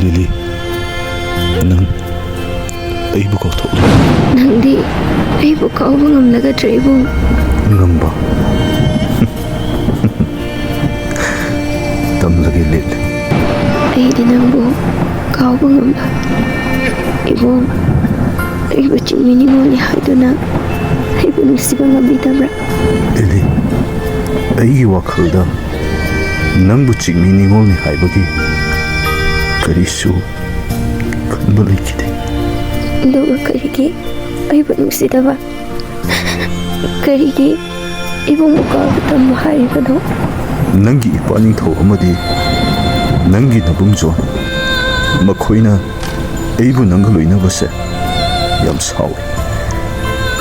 Lily, nang aibu kau thok lu. Nangdi aibu kau ngam naga tribung. Ngamba. Tam lagi Lily. Aidi nangbu kau ngam ba. Ibong aibu chimini ngoni haiduna. Aibu nusiba ngabi tabra. Lily, aigi wakhalda nangbu chingmini ngolni haibagi karisu kanba laikide. Doga karigi aibu nusidaba. Karigi ibong muka tamu haibado. Nangi ipaning tho amadi nangi nabungjo makhoina aibu nanga loina base yam sawi.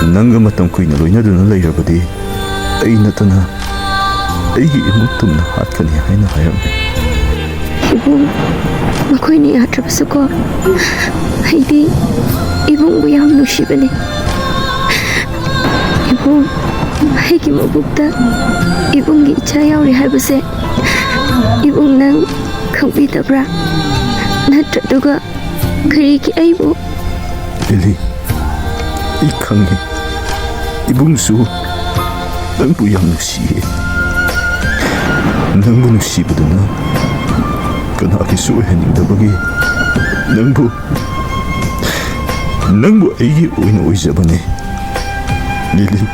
Nanga matam kuina loina duna lairabadi ai natana aigi imutumna hatkani haina hayamne. Ibong makoini atrabasuko haidi ibong bu yam nushibane. Ibong haigi mabukta ibong gi icha yauri haibase ibong nang khangbitabra natraduga karigi aibu. Lily, ikhangi ibungsu nangbu yam nusiye. Nangbu nusibaduna kanaki oihaningdabagi nangbu aigi oina oijabane. Lily,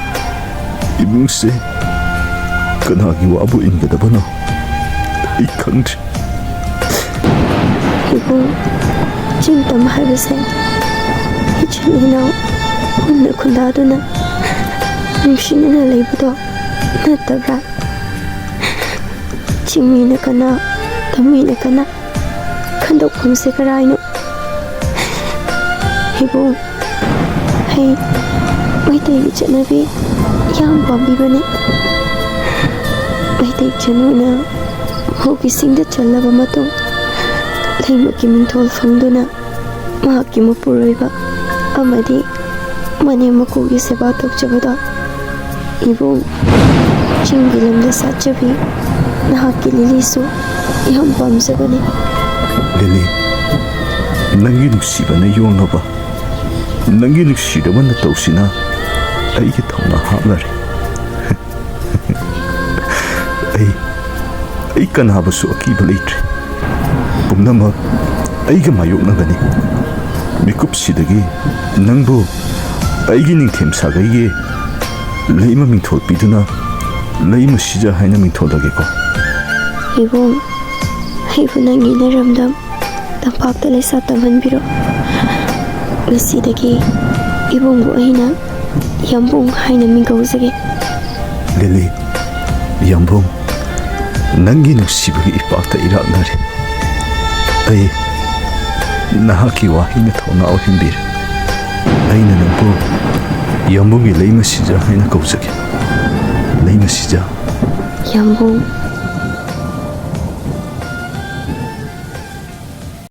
ibungse kanaki wabu ingadabano ai khangdri. Ibong chintam haibase ichinina unna khundaduna nushinina leibado natabra. Chingmina kana tamina kana khandok khumse karaino. Ibong hai maitai gi chanabi yam pambibane. Maitai chanuna hogi singda chalaba matung leimaki mingthol fangduna mahakki mapuroiba amadi mane makugi seba tokjabada. Ibong chinggi lamda satjabi nahakki Lilisu yam pamjabane. Lily, nangi nusibana yonaba nangi nusidabana tausina aigi thawna hapnare. ai kanabasu akiba leitre pumnama aiga mayoknagani. Mikupsidagi nangbu aigi ningthem sagaigi leima mingthol piduna leima sija haina mingtholageko. Ibong haibu nangi naramdam tampakta lesa tamhanbiro. Ngasidagi ibongbu aina yambong haina mingkauzage. Lily, yambong nangi nusibagi ipakta iraknare. Ai nahaki wahina thawna ohimbir. Aina nangbu yambongi leima sija haina kauzage. Leima sija Yambong